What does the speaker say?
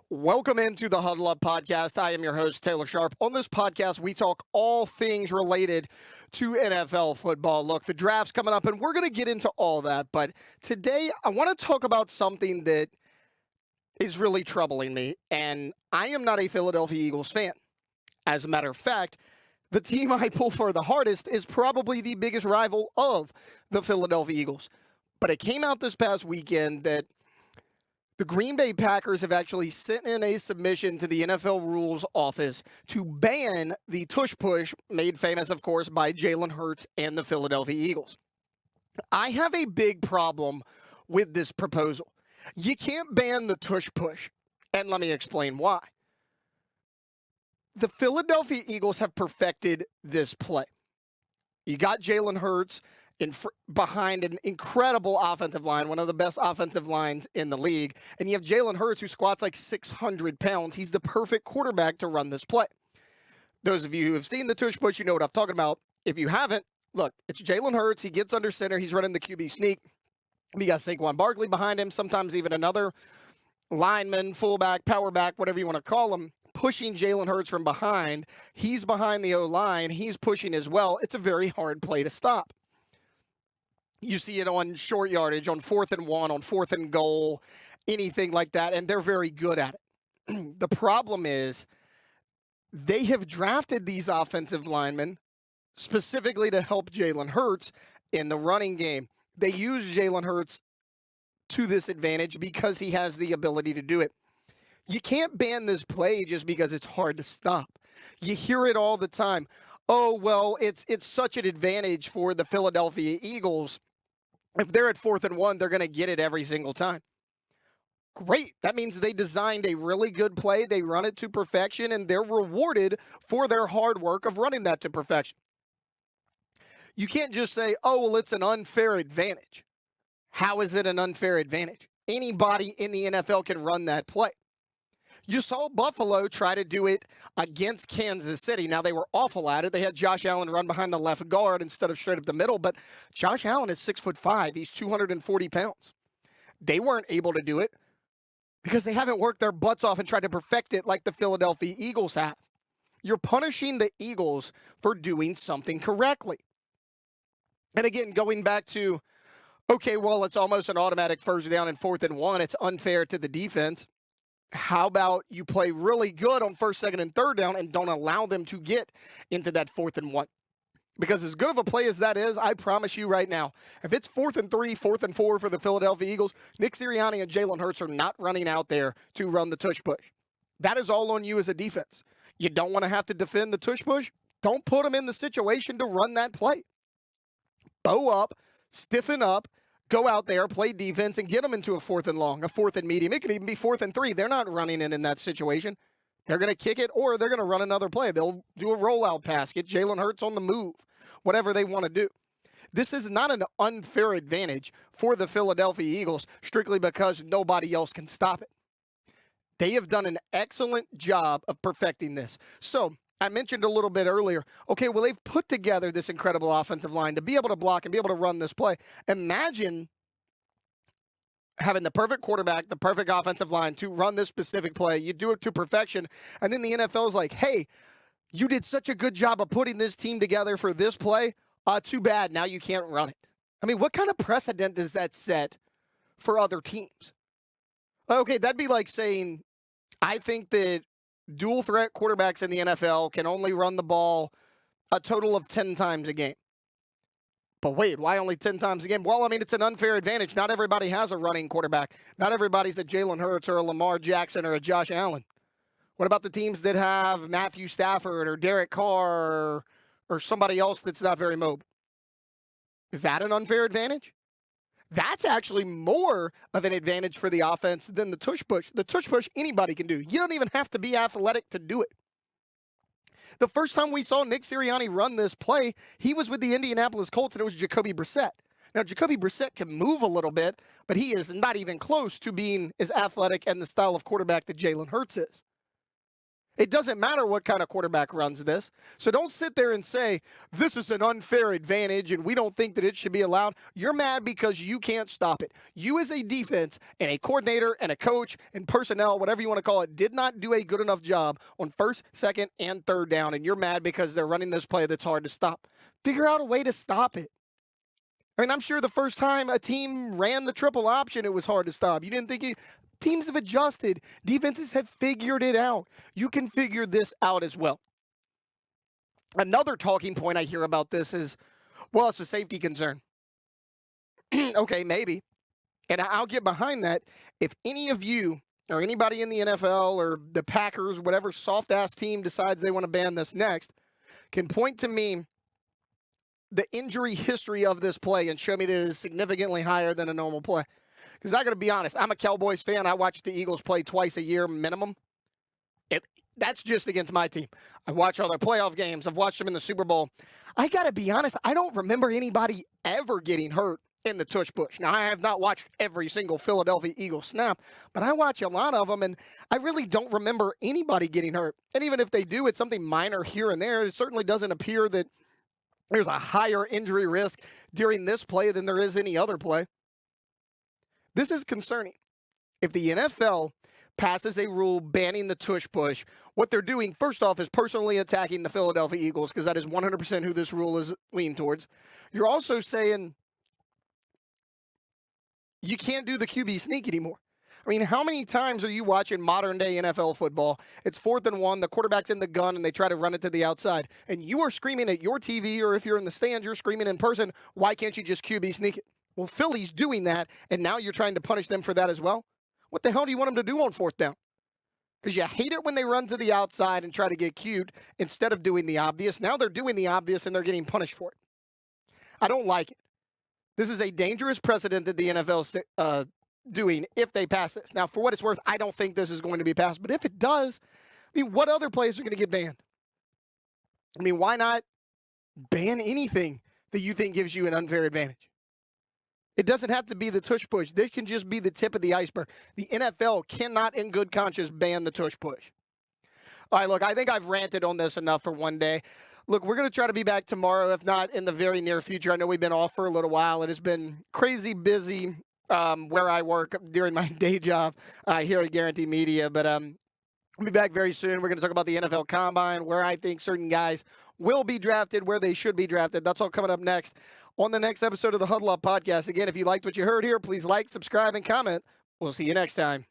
Welcome into the Huddle Up Podcast. I am your host, Taylor Sharp. On this podcast, we talk all things related to NFL football. Look, the draft's coming up, and we're going to get into all that. But today, I want to talk about something that is really troubling me, and I am not a Philadelphia Eagles fan. As a matter of fact, the team I pull for the hardest is probably the biggest rival of the Philadelphia Eagles. But it came out this past weekend that the Green Bay Packers have actually sent in a submission to the NFL Rules Office to ban the Tush Push, made famous, of course, by Jalen Hurts and the Philadelphia Eagles. I have a big problem with this proposal. You can't ban the Tush Push, and let me explain why. The Philadelphia Eagles have perfected this play. You got Jalen Hurts behind an incredible offensive line, one of the best offensive lines in the league. And you have Jalen Hurts, who squats like 600 pounds. He's the perfect quarterback to run this play. Those of you who have seen the Tush Push, you know what I'm talking about. If you haven't, look, it's Jalen Hurts. He gets under center. He's running the QB sneak. We got Saquon Barkley behind him, sometimes even another lineman, fullback, power back, whatever you want to call him, pushing Jalen Hurts from behind. He's behind the O-line. He's pushing as well. It's a very hard play to stop. You see it on short yardage, on 4th and 1, on 4th and goal, anything like that, and they're very good at it. The problem is they have drafted these offensive linemen specifically to help Jalen Hurts in the running game. They use Jalen Hurts to this advantage because he has the ability to do it. You can't ban this play just because it's hard to stop. You hear it all the time. Oh, well, it's such an advantage for the Philadelphia Eagles. If they're at 4th and 1, they're going to get it every single time. Great. That means they designed a really good play. They run it to perfection, and they're rewarded for their hard work of running that to perfection. You can't just say, oh, well, it's an unfair advantage. How is it an unfair advantage? Anybody in the NFL can run that play. You saw Buffalo try to do it against Kansas City. Now, they were awful at it. They had Josh Allen run behind the left guard instead of straight up the middle, but Josh Allen is 6'5". He's 240 pounds. They weren't able to do it because they haven't worked their butts off and tried to perfect it like the Philadelphia Eagles have. You're punishing the Eagles for doing something correctly. And again, going back to, okay, well, it's almost an automatic first down and 4th and 1. It's unfair to the defense. How about you play really good on 1st, 2nd, and 3rd down and don't allow them to get into that 4th and 1? Because as good of a play as that is, I promise you right now, if it's 4th and 3, 4th and 4 for the Philadelphia Eagles, Nick Sirianni and Jalen Hurts are not running out there to run the Tush Push. That is all on you as a defense. You don't want to have to defend the Tush Push? Don't put them in the situation to run that play. Bow up, stiffen up, go out there, play defense, and get them into a 4th and long, a 4th and medium. It could even be 4th and 3. They're not running it in that situation. They're going to kick it, or they're going to run another play. They'll do a rollout pass, get Jalen Hurts on the move, whatever they want to do. This is not an unfair advantage for the Philadelphia Eagles strictly because nobody else can stop it. They have done an excellent job of perfecting this. So I mentioned a little bit earlier, okay, well, they've put together this incredible offensive line to be able to block and be able to run this play. Imagine having the perfect quarterback, the perfect offensive line to run this specific play. You do it to perfection, and then the NFL is like, hey, you did such a good job of putting this team together for this play. Too bad, now you can't run it. I mean, what kind of precedent does that set for other teams? Okay, that'd be like saying, I think that dual threat quarterbacks in the NFL can only run the ball a total of 10 times a game. But wait, why only 10 times a game? Well, I mean, it's an unfair advantage. Not everybody has a running quarterback. Not everybody's a Jalen Hurts or a Lamar Jackson or a Josh Allen. What about the teams that have Matthew Stafford or Derek Carr or somebody else that's not very mobile? Is that an unfair advantage? That's actually more of an advantage for the offense than the Tush Push. The Tush Push, anybody can do. You don't even have to be athletic to do it. The first time we saw Nick Sirianni run this play, he was with the Indianapolis Colts, and it was Jacoby Brissett. Now, Jacoby Brissett can move a little bit, but he is not even close to being as athletic and the style of quarterback that Jalen Hurts is. It doesn't matter what kind of quarterback runs this. So don't sit there and say, this is an unfair advantage and we don't think that it should be allowed. You're mad because you can't stop it. You as a defense and a coordinator and a coach and personnel, whatever you want to call it, did not do a good enough job on first, second, and third down. And you're mad because they're running this play that's hard to stop. Figure out a way to stop it. I mean, I'm sure the first time a team ran the triple option, it was hard to stop. You didn't think teams have adjusted. Defenses have figured it out. You can figure this out as well. Another talking point I hear about this is, well, it's a safety concern. Okay, maybe. And I'll get behind that. If any of you or anybody in the NFL or the Packers, whatever soft-ass team decides they want to ban this next, can point to me the injury history of this play and show me that it is significantly higher than a normal play. Because I got to be honest, I'm a Cowboys fan. I watch the Eagles play twice a year minimum. That's just against my team. I watch all their playoff games. I've watched them in the Super Bowl. I got to be honest, I don't remember anybody ever getting hurt in the Tush Push. Now, I have not watched every single Philadelphia Eagles snap, but I watch a lot of them, and I really don't remember anybody getting hurt. And even if they do, it's something minor here and there. It certainly doesn't appear that there's a higher injury risk during this play than there is any other play. This is concerning. If the NFL passes a rule banning the Tush Push, what they're doing, first off, is personally attacking the Philadelphia Eagles, because that is 100% who this rule is leaned towards. You're also saying you can't do the QB sneak anymore. I mean, how many times are you watching modern-day NFL football? It's 4th and 1, the quarterback's in the gun, and they try to run it to the outside. And you are screaming at your TV, or if you're in the stands, you're screaming in person, why can't you just QB sneak it? Well, Philly's doing that, and now you're trying to punish them for that as well? What the hell do you want them to do on 4th down? Because you hate it when they run to the outside and try to get cute instead of doing the obvious. Now they're doing the obvious, and they're getting punished for it. I don't like it. This is a dangerous precedent that the NFL doing if they pass this. Now, for what it's worth, I don't think this is going to be passed. But if it does, I mean, what other plays are going to get banned? I mean, why not ban anything that you think gives you an unfair advantage? It doesn't have to be the Tush Push. This can just be the tip of the iceberg. The NFL cannot in good conscience ban the Tush Push. All right, look, I think I've ranted on this enough for one day. Look, we're going to try to be back tomorrow, if not in the very near future. I know we've been off for a little while. It has been crazy busy where I work during my day job here at Guarantee Media. But I'll be back very soon. We're going to talk about the NFL Combine, where I think certain guys will be drafted, where they should be drafted. That's all coming up next on the next episode of the Huddle Up Podcast. Again, if you liked what you heard here, please like, subscribe, and comment. We'll see you next time.